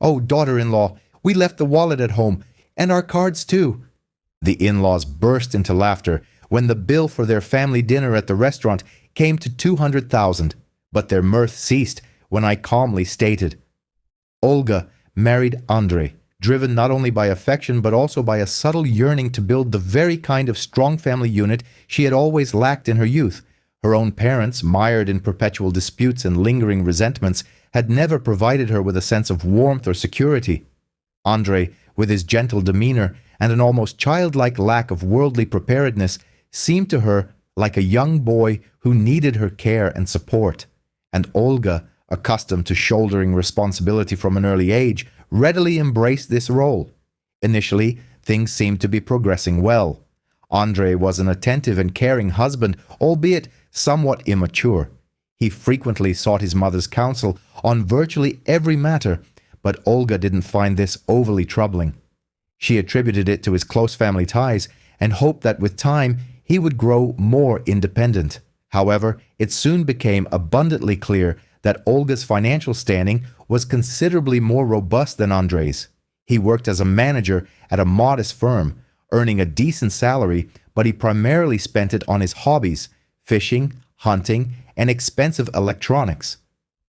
Oh, daughter-in-law, we left the wallet at home, and our cards too." The in-laws burst into laughter when the bill for their family dinner at the restaurant came to 200,000, but their mirth ceased when I calmly stated, "Olga married Andrei, driven not only by affection but also by a subtle yearning to build the very kind of strong family unit she had always lacked in her youth. Her own parents, mired in perpetual disputes and lingering resentments, had never provided her with a sense of warmth or security. Andrei, with his gentle demeanor and an almost childlike lack of worldly preparedness, seemed to her like a young boy who needed her care and support. And Olga, accustomed to shouldering responsibility from an early age, readily embraced this role. Initially, things seemed to be progressing well. Andrei was an attentive and caring husband, albeit somewhat immature. He frequently sought his mother's counsel on virtually every matter, but Olga didn't find this overly troubling. She attributed it to his close family ties and hoped that with time he would grow more independent. However, it soon became abundantly clear that Olga's financial standing was considerably more robust than Andrei's. He worked as a manager at a modest firm, earning a decent salary, but he primarily spent it on his hobbies, fishing, hunting, and expensive electronics.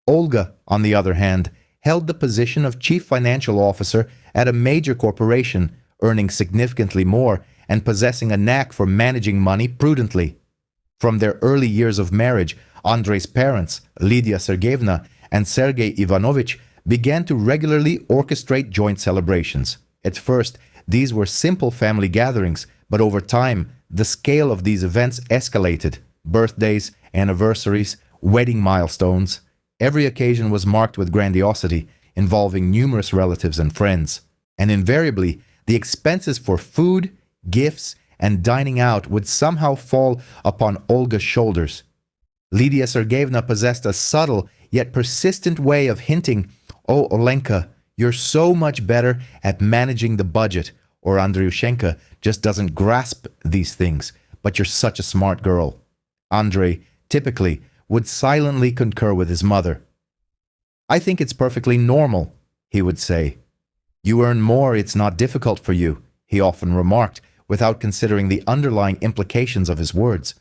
Olga, on the other hand, held the position of chief financial officer at a major corporation, earning significantly more and possessing a knack for managing money prudently. From their early years of marriage, Andrei's parents, Lydia Sergeyevna and Sergei Ivanovich, began to regularly orchestrate joint celebrations. At first, these were simple family gatherings, but over time, the scale of these events escalated. Birthdays, anniversaries, wedding milestones. Every occasion was marked with grandiosity, involving numerous relatives and friends. And invariably, the expenses for food, gifts, and dining out would somehow fall upon Olga's shoulders. Lydia Sergeyevna possessed a subtle yet persistent way of hinting, "Oh, Olenka, you're so much better at managing the budget," or "Andriushenka just doesn't grasp these things, but you're such a smart girl." Andrei, typically, would silently concur with his mother. "I think it's perfectly normal," he would say. "You earn more, it's not difficult for you," he often remarked, without considering the underlying implications of his words.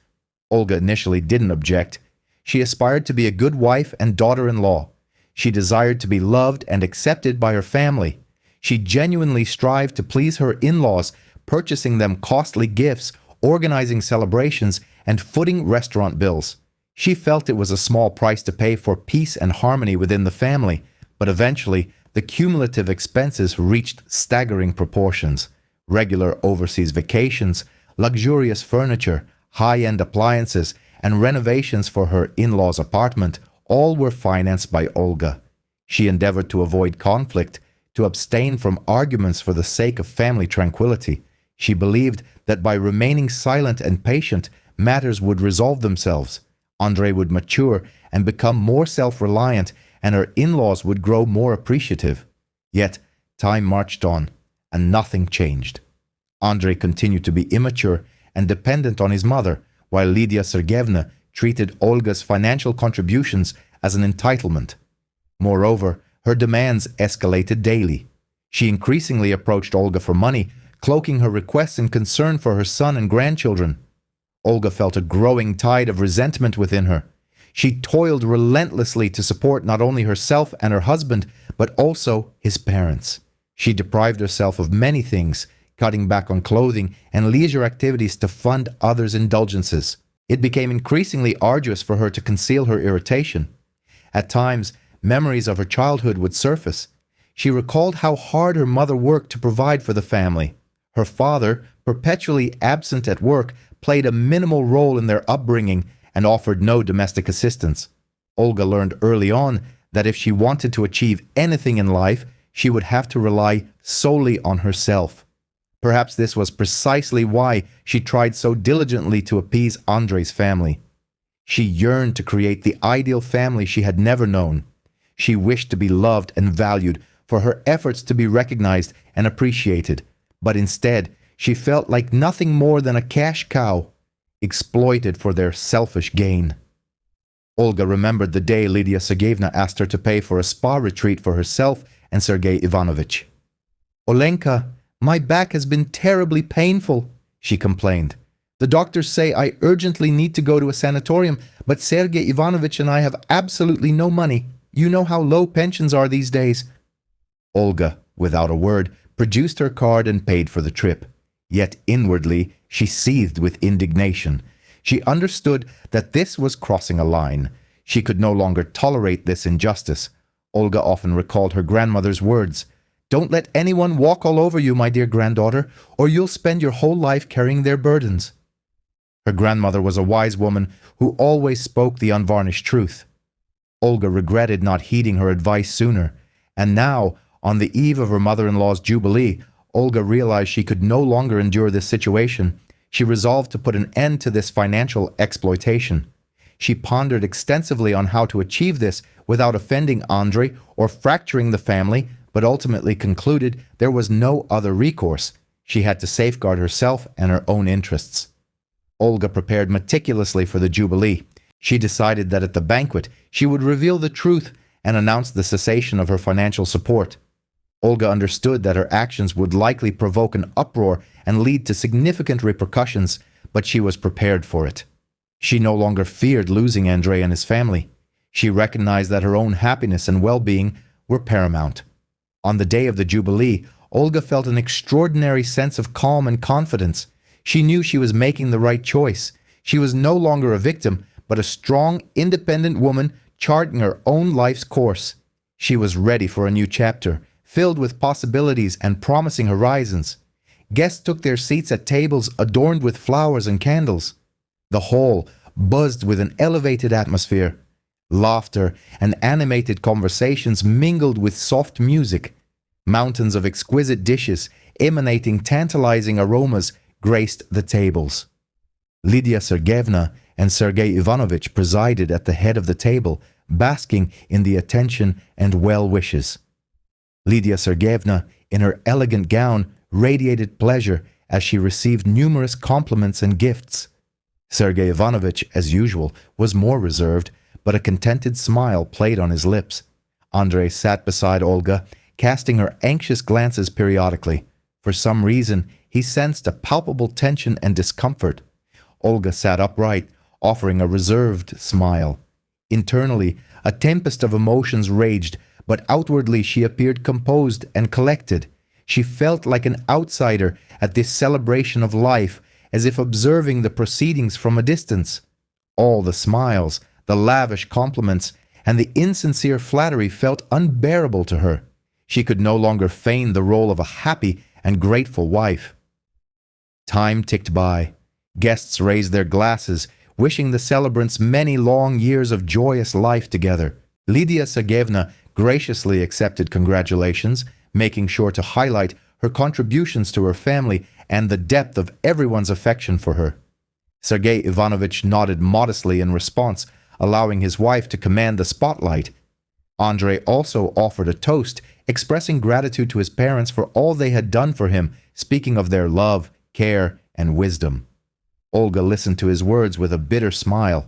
Olga initially didn't object. She aspired to be a good wife and daughter-in-law. She desired to be loved and accepted by her family. She genuinely strived to please her in-laws, purchasing them costly gifts, organizing celebrations, and footing restaurant bills. She felt it was a small price to pay for peace and harmony within the family, but eventually the cumulative expenses reached staggering proportions. Regular overseas vacations, luxurious furniture, high-end appliances, and renovations for her in-laws' apartment all were financed by Olga. She endeavored to avoid conflict, to abstain from arguments for the sake of family tranquility. She believed that by remaining silent and patient, matters would resolve themselves. Andrei would mature and become more self-reliant, and her in-laws would grow more appreciative. Yet, time marched on, and nothing changed. Andrei continued to be immature and dependent on his mother, while Lydia Sergeyevna treated Olga's financial contributions as an entitlement. Moreover, her demands escalated daily. She increasingly approached Olga for money, cloaking her requests in concern for her son and grandchildren. Olga felt a growing tide of resentment within her. She toiled relentlessly to support not only herself and her husband, but also his parents. She deprived herself of many things, cutting back on clothing and leisure activities to fund others' indulgences. It became increasingly arduous for her to conceal her irritation. At times, memories of her childhood would surface. She recalled how hard her mother worked to provide for the family. Her father, perpetually absent at work, played a minimal role in their upbringing and offered no domestic assistance. Olga learned early on that if she wanted to achieve anything in life, she would have to rely solely on herself. Perhaps this was precisely why she tried so diligently to appease Andrei's family. She yearned to create the ideal family she had never known. She wished to be loved and valued, for her efforts to be recognized and appreciated, but instead she felt like nothing more than a cash cow, exploited for their selfish gain. Olga remembered the day Lydia Sergeyevna asked her to pay for a spa retreat for herself and Sergei Ivanovich. "Olenka, my back has been terribly painful," she complained. "The doctors say I urgently need to go to a sanatorium, but Sergei Ivanovich and I have absolutely no money. You know how low pensions are these days." Olga, without a word, produced her card and paid for the trip. Yet inwardly, she seethed with indignation. She understood that this was crossing a line. She could no longer tolerate this injustice. Olga often recalled her grandmother's words, "Don't let anyone walk all over you, my dear granddaughter, or you'll spend your whole life carrying their burdens." Her grandmother was a wise woman who always spoke the unvarnished truth. Olga regretted not heeding her advice sooner, and now, on the eve of her mother-in-law's jubilee, Olga realized she could no longer endure this situation. She resolved to put an end to this financial exploitation. She pondered extensively on how to achieve this without offending Andrei or fracturing the family, but ultimately concluded there was no other recourse. She had to safeguard herself and her own interests. Olga prepared meticulously for the jubilee. She decided that at the banquet she would reveal the truth and announce the cessation of her financial support. Olga understood that her actions would likely provoke an uproar and lead to significant repercussions, but she was prepared for it. She no longer feared losing Andrei and his family. She recognized that her own happiness and well-being were paramount. On the day of the jubilee, Olga felt an extraordinary sense of calm and confidence. She knew she was making the right choice. She was no longer a victim, but a strong, independent woman charting her own life's course. She was ready for a new chapter, filled with possibilities and promising horizons. Guests took their seats at tables adorned with flowers and candles. The hall buzzed with an elevated atmosphere. Laughter and animated conversations mingled with soft music. Mountains of exquisite dishes, emanating tantalizing aromas, graced the tables. Lydia Sergeyevna and Sergei Ivanovich presided at the head of the table, basking in the attention and well wishes. Lydia Sergeyevna, in her elegant gown, radiated pleasure as she received numerous compliments and gifts. Sergei Ivanovich, as usual, was more reserved, but a contented smile played on his lips. Andrei sat beside Olga, casting her anxious glances periodically. For some reason, he sensed a palpable tension and discomfort. Olga sat upright, offering a reserved smile. Internally, a tempest of emotions raged, but outwardly she appeared composed and collected. She felt like an outsider at this celebration of life, as if observing the proceedings from a distance. All the smiles, the lavish compliments, and the insincere flattery felt unbearable to her. She could no longer feign the role of a happy and grateful wife. Time ticked by. Guests raised their glasses, wishing the celebrants many long years of joyous life together. Lydia Sergeyevna graciously accepted congratulations, making sure to highlight her contributions to her family and the depth of everyone's affection for her. Sergei Ivanovich nodded modestly in response, allowing his wife to command the spotlight. Andrei also offered a toast, expressing gratitude to his parents for all they had done for him, speaking of their love, care, and wisdom. Olga listened to his words with a bitter smile.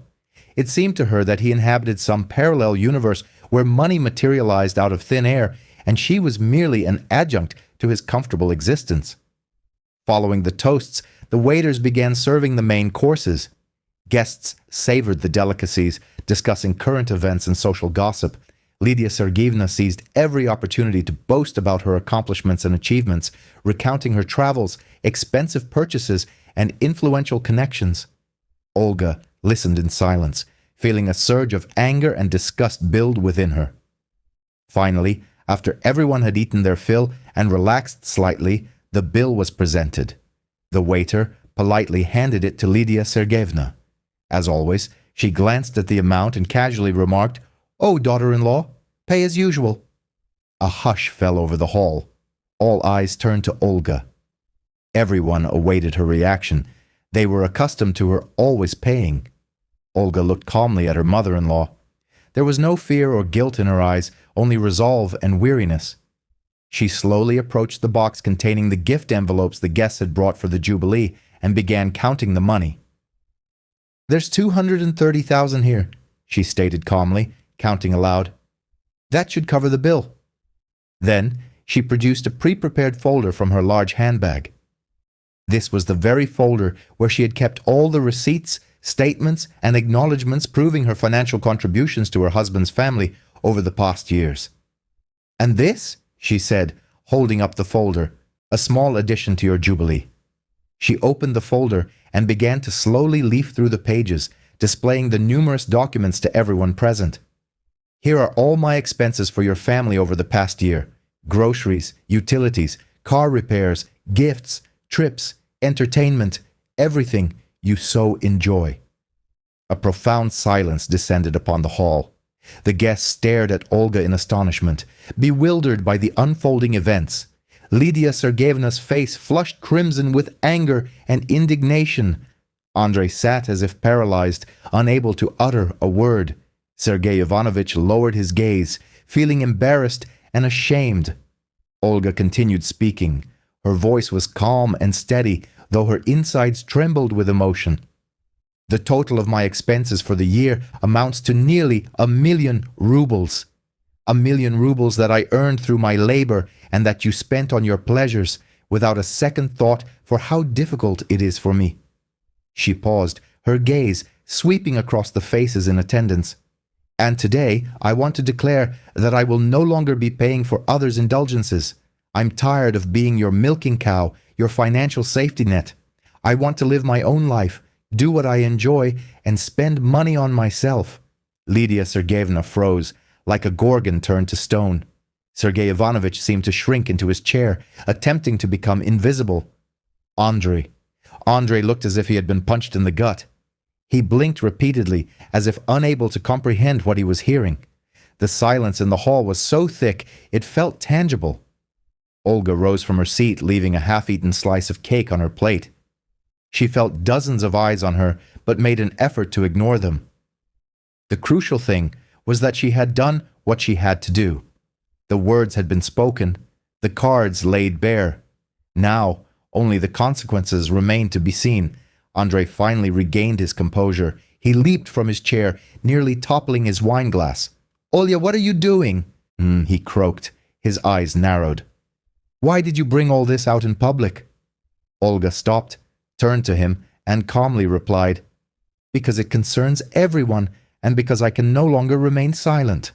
It seemed to her that he inhabited some parallel universe where money materialized out of thin air, and she was merely an adjunct to his comfortable existence. Following the toasts, the waiters began serving the main courses. Guests savored the delicacies, discussing current events and social gossip. Lydia Sergeyevna seized every opportunity to boast about her accomplishments and achievements, recounting her travels, expensive purchases, and influential connections. Olga listened in silence, feeling a surge of anger and disgust build within her. Finally, after everyone had eaten their fill and relaxed slightly, the bill was presented. The waiter politely handed it to Lydia Sergeyevna. As always, she glanced at the amount and casually remarked, "Oh, daughter-in-law, pay as usual." A hush fell over the hall. All eyes turned to Olga. Everyone awaited her reaction. They were accustomed to her always paying. Olga looked calmly at her mother-in-law. There was no fear or guilt in her eyes, only resolve and weariness. She slowly approached the box containing the gift envelopes the guests had brought for the jubilee and began counting the money. "There's 230,000 here," she stated calmly, counting aloud. "That should cover the bill." Then she produced a pre-prepared folder from her large handbag. This was the very folder where she had kept all the receipts, statements, and acknowledgments proving her financial contributions to her husband's family over the past years. "And this," she said, holding up the folder, "a small addition to your jubilee." She opened the folder and began to slowly leaf through the pages, displaying the numerous documents to everyone present. "Here are all my expenses for your family over the past year: groceries, utilities, car repairs, gifts, trips, entertainment, everything you so enjoy." A profound silence descended upon the hall. The guests stared at Olga in astonishment, bewildered by the unfolding events. Lydia Sergeyevna's face flushed crimson with anger and indignation. Andrei sat as if paralyzed, unable to utter a word. Sergey Ivanovich lowered his gaze, feeling embarrassed and ashamed. Olga continued speaking. Her voice was calm and steady, though her insides trembled with emotion. "The total of my expenses for the year amounts to nearly 1,000,000 rubles. 1,000,000 rubles that I earned through my labor and that you spent on your pleasures, without a second thought for how difficult it is for me." She paused, her gaze sweeping across the faces in attendance. "And today I want to declare that I will no longer be paying for others' indulgences. I'm tired of being your milking cow, your financial safety net. I want to live my own life, do what I enjoy, and spend money on myself." Lydia Sergeyevna froze, like a gorgon turned to stone. Sergey Ivanovich seemed to shrink into his chair, attempting to become invisible. Andrei looked as if he had been punched in the gut. He blinked repeatedly, as if unable to comprehend what he was hearing. The silence in the hall was so thick it felt tangible. Olga rose from her seat, leaving a half-eaten slice of cake on her plate. She felt dozens of eyes on her, but made an effort to ignore them. The crucial thing was that she had done what she had to do. The words had been spoken, the cards laid bare. Now, only the consequences remained to be seen. Andrei finally regained his composure. He leaped from his chair, nearly toppling his wine glass. "Olya, what are you doing?" He croaked. His eyes narrowed. "Why did you bring all this out in public?" Olga stopped, turned to him, and calmly replied, "Because it concerns everyone, and because I can no longer remain silent."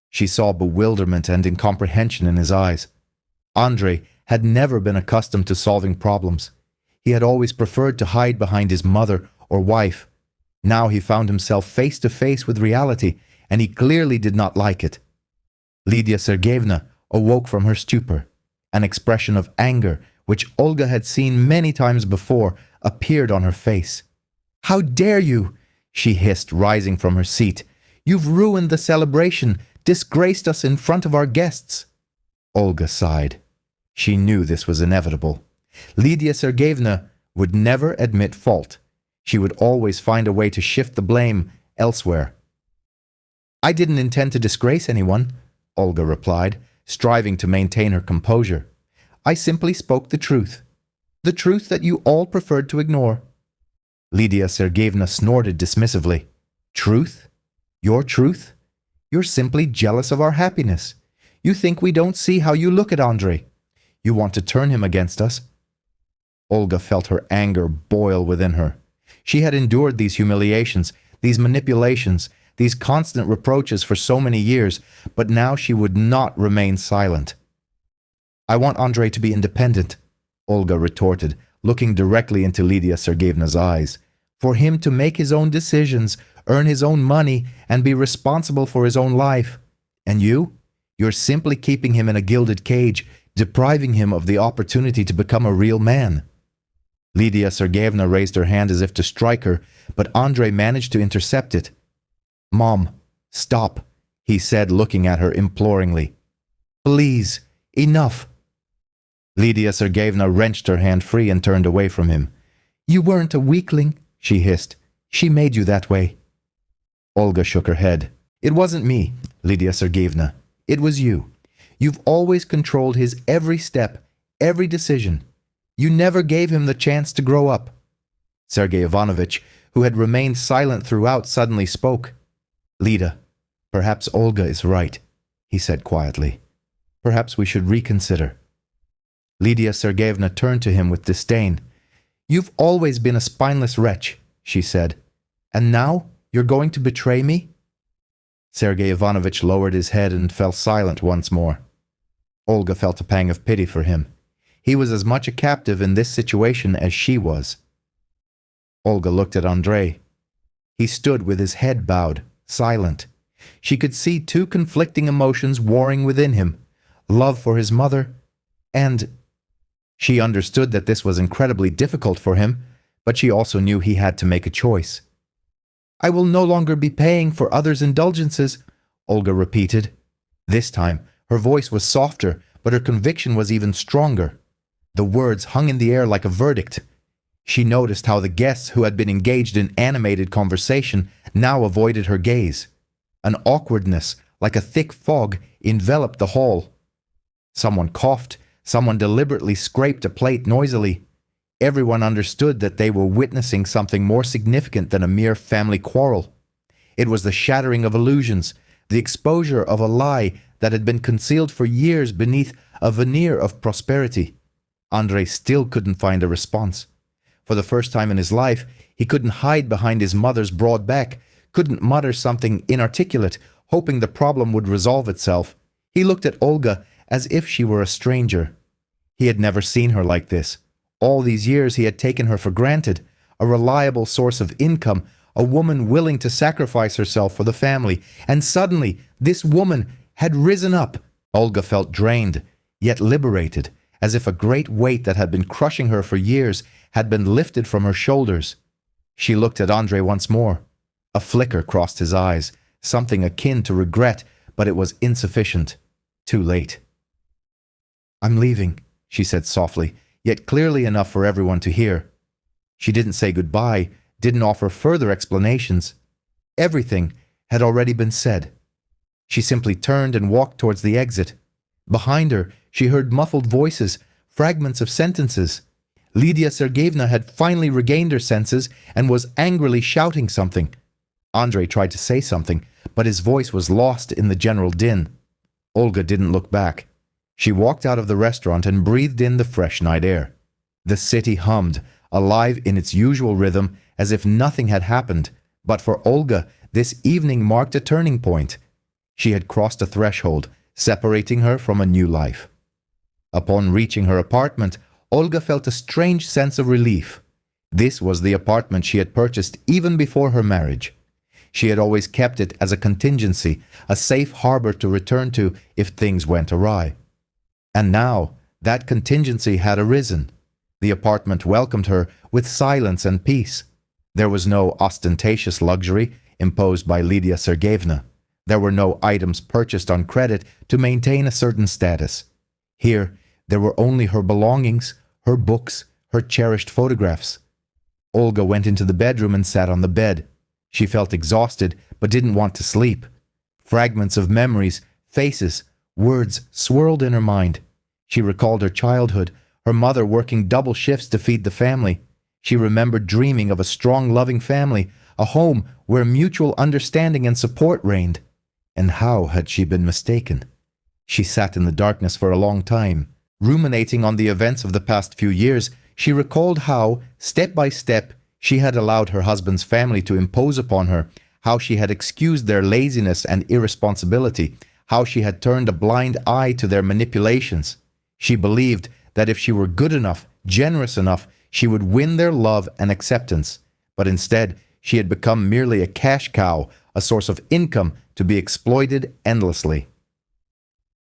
She saw bewilderment and incomprehension in his eyes. Andrei had never been accustomed to solving problems. He had always preferred to hide behind his mother or wife. Now he found himself face to face with reality, and he clearly did not like it. Lydia Sergeyevna awoke from her stupor. An expression of anger, which Olga had seen many times before, appeared on her face. "How dare you?" she hissed, rising from her seat. "You've ruined the celebration, disgraced us in front of our guests." Olga sighed. She knew this was inevitable. Lydia Sergeyevna would never admit fault. She would always find a way to shift the blame elsewhere. "I didn't intend to disgrace anyone," Olga replied, striving to maintain her composure. "I simply spoke the truth that you all preferred to ignore." Lydia Sergeyevna snorted dismissively. "Truth? Your truth? You're simply jealous of our happiness. You think we don't see how you look at Andrei. You want to turn him against us." Olga felt her anger boil within her. She had endured these humiliations, these manipulations, these constant reproaches for so many years, but now she would not remain silent. "I want Andrei to be independent," Olga retorted, looking directly into Lydia Sergeyevna's eyes. "For him to make his own decisions, earn his own money, and be responsible for his own life. And you're simply keeping him in a gilded cage, depriving him of the opportunity to become a real man." Lydia Sergeyevna raised her hand as if to strike her, but Andrei managed to intercept it. "Mom, stop," he said, looking at her imploringly. "Please, enough." Lydia Sergeyevna wrenched her hand free and turned away from him. "You weren't a weakling," she hissed. "She made you that way." Olga shook her head. "It wasn't me, Lydia Sergeyevna. It was you. You've always controlled his every step, every decision. You never gave him the chance to grow up." Sergey Ivanovich, who had remained silent throughout, suddenly spoke. "Lida, perhaps Olga is right," he said quietly. Perhaps we should reconsider." Lydia Sergeyevna turned to him with disdain. "You've always been a spineless wretch," she said. "And now you're going to betray me?" Sergey Ivanovich lowered his head and fell silent once more. Olga felt a pang of pity for him. He was as much a captive in this situation as she was. Olga looked at Andrei. He stood with his head bowed, silent. She could see two conflicting emotions warring within him, love for his mother, and... She understood that this was incredibly difficult for him, but she also knew he had to make a choice. "I will no longer be paying for others' indulgences," Olga repeated. This time, her voice was softer, but her conviction was even stronger. The words hung in the air like a verdict. She noticed how the guests who had been engaged in animated conversation now avoided her gaze. An awkwardness, like a thick fog, enveloped the hall. Someone coughed, someone deliberately scraped a plate noisily. Everyone understood that they were witnessing something more significant than a mere family quarrel. It was the shattering of illusions, the exposure of a lie that had been concealed for years beneath a veneer of prosperity. Andrei still couldn't find a response. For the first time in his life, he couldn't hide behind his mother's broad back, couldn't mutter something inarticulate, hoping the problem would resolve itself. He looked at Olga as if she were a stranger. He had never seen her like this. All these years he had taken her for granted, a reliable source of income, a woman willing to sacrifice herself for the family, and suddenly this woman had risen up. Olga felt drained, yet liberated, as if a great weight that had been crushing her for years had been lifted from her shoulders. She looked at Andrei once more. A flicker crossed his eyes, something akin to regret, but it was insufficient. Too late. "I'm leaving," she said softly, yet clearly enough for everyone to hear. She didn't say goodbye, didn't offer further explanations. Everything had already been said. She simply turned and walked towards the exit. Behind her, she heard muffled voices, fragments of sentences. Lydia Sergeyevna had finally regained her senses and was angrily shouting something. Andrei tried to say something, but his voice was lost in the general din. Olga didn't look back. She walked out of the restaurant and breathed in the fresh night air. The city hummed, alive in its usual rhythm, as if nothing had happened. But for Olga, this evening marked a turning point. She had crossed a threshold, separating her from a new life. Upon reaching her apartment, Olga felt a strange sense of relief. This was the apartment she had purchased even before her marriage. She had always kept it as a contingency, a safe harbor to return to if things went awry. And now, that contingency had arisen. The apartment welcomed her with silence and peace. There was no ostentatious luxury imposed by Lydia Sergeyevna. There were no items purchased on credit to maintain a certain status. Here, there were only her belongings, her books, her cherished photographs. Olga went into the bedroom and sat on the bed. She felt exhausted, but didn't want to sleep. Fragments of memories, faces, words swirled in her mind. She recalled her childhood, her mother working double shifts to feed the family. She remembered dreaming of a strong, loving family, a home where mutual understanding and support reigned. And how had she been mistaken? She sat in the darkness for a long time. Ruminating on the events of the past few years, she recalled how, step by step, she had allowed her husband's family to impose upon her, how she had excused their laziness and irresponsibility, how she had turned a blind eye to their manipulations. She believed that if she were good enough, generous enough, she would win their love and acceptance. But instead, she had become merely a cash cow, a source of income to be exploited endlessly.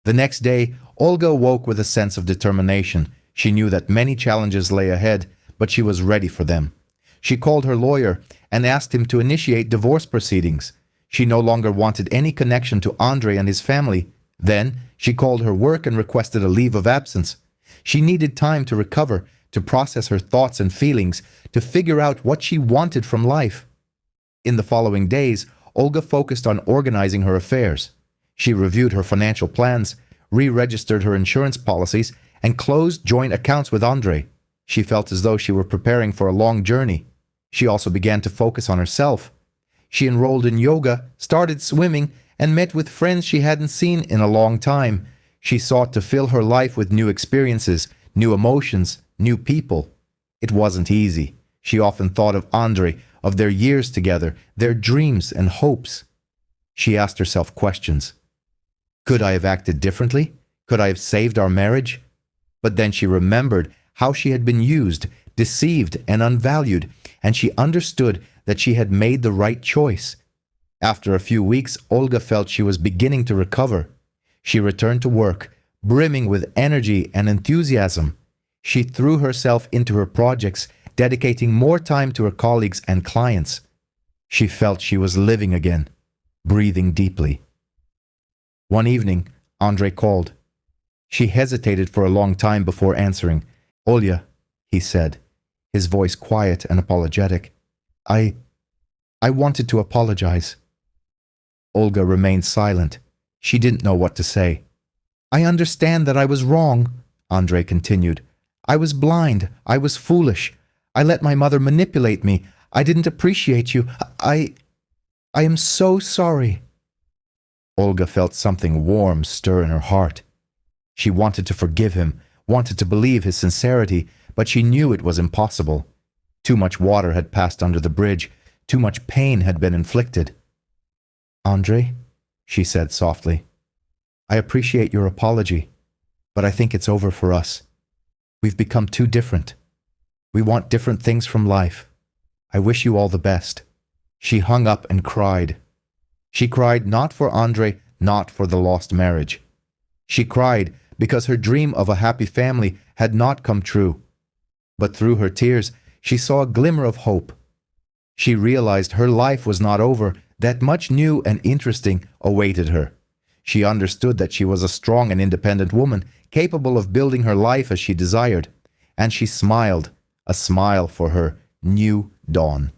The next day, Olga awoke with a sense of determination. She knew that many challenges lay ahead, but she was ready for them. She called her lawyer and asked him to initiate divorce proceedings. She no longer wanted any connection to Andrei and his family. Then, she called her work and requested a leave of absence. She needed time to recover, to process her thoughts and feelings, to figure out what she wanted from life. In the following days, Olga focused on organizing her affairs. She reviewed her financial plans, re-registered her insurance policies, and closed joint accounts with Andrei. She felt as though she were preparing for a long journey. She also began to focus on herself. She enrolled in yoga, started swimming, and met with friends she hadn't seen in a long time. She sought to fill her life with new experiences, new emotions, new people. It wasn't easy. She often thought of Andrei, of their years together, their dreams and hopes. She asked herself questions. Could I have acted differently? Could I have saved our marriage? But then she remembered how she had been used, deceived, and unvalued, and she understood that she had made the right choice. After a few weeks, Olga felt she was beginning to recover. She returned to work, brimming with energy and enthusiasm. She threw herself into her projects, dedicating more time to her colleagues and clients. She felt she was living again, breathing deeply. One evening, Andrei called. She hesitated for a long time before answering. "Olya," he said, his voice quiet and apologetic. I wanted to apologize." Olga remained silent. She didn't know what to say. "I understand that I was wrong," Andrei continued. "I was blind. I was foolish. I let my mother manipulate me. I didn't appreciate you. I am so sorry." Olga felt something warm stir in her heart. She wanted to forgive him, wanted to believe his sincerity, but she knew it was impossible. Too much water had passed under the bridge. Too much pain had been inflicted. "Andrei," she said softly, "I appreciate your apology, but I think it's over for us. We've become too different. We want different things from life. I wish you all the best." She hung up and cried. She cried not for Andrei, not for the lost marriage. She cried because her dream of a happy family had not come true. But through her tears, she saw a glimmer of hope. She realized her life was not over, that much new and interesting awaited her. She understood that she was a strong and independent woman, capable of building her life as she desired, and she smiled, a smile for her new dawn.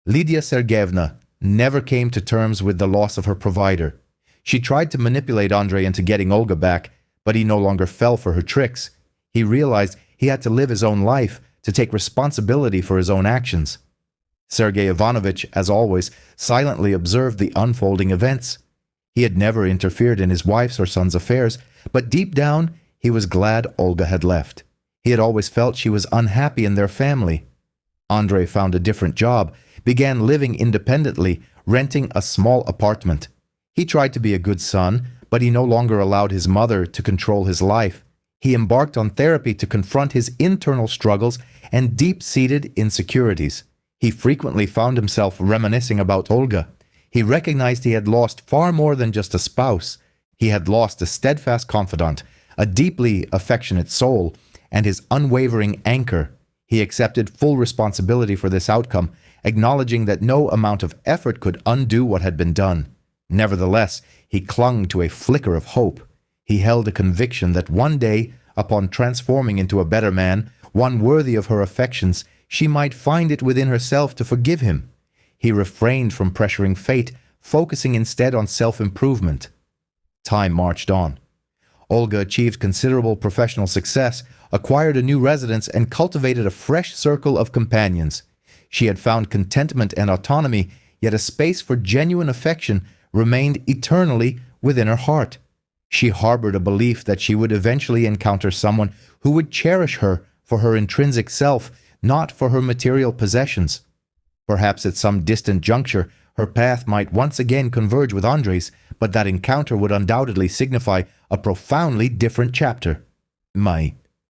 Lydia Sergeyevna never came to terms with the loss of her provider. She tried to manipulate Andrei into getting Olga back, but he no longer fell for her tricks. He realized he had to live his own life, to take responsibility for his own actions. Sergei Ivanovich, as always, silently observed the unfolding events. He had never interfered in his wife's or son's affairs, but deep down, he was glad Olga had left. He had always felt she was unhappy in their family. Andrei found a different job, began living independently, renting a small apartment. He tried to be a good son, but he no longer allowed his mother to control his life. He embarked on therapy to confront his internal struggles and deep-seated insecurities. He frequently found himself reminiscing about Olga. He recognized he had lost far more than just a spouse. He had lost a steadfast confidant, a deeply affectionate soul, and his unwavering anchor. He accepted full responsibility for this outcome, acknowledging that no amount of effort could undo what had been done. Nevertheless, he clung to a flicker of hope. He held a conviction that one day, upon transforming into a better man, one worthy of her affections, she might find it within herself to forgive him. He refrained from pressuring fate, focusing instead on self-improvement. Time marched on. Olga achieved considerable professional success, acquired a new residence, and cultivated a fresh circle of companions. She had found contentment and autonomy, yet a space for genuine affection remained eternally within her heart. She harbored a belief that she would eventually encounter someone who would cherish her for her intrinsic self, not for her material possessions. Perhaps at some distant juncture, her path might once again converge with Andrei's, but that encounter would undoubtedly signify a profoundly different chapter. Mai.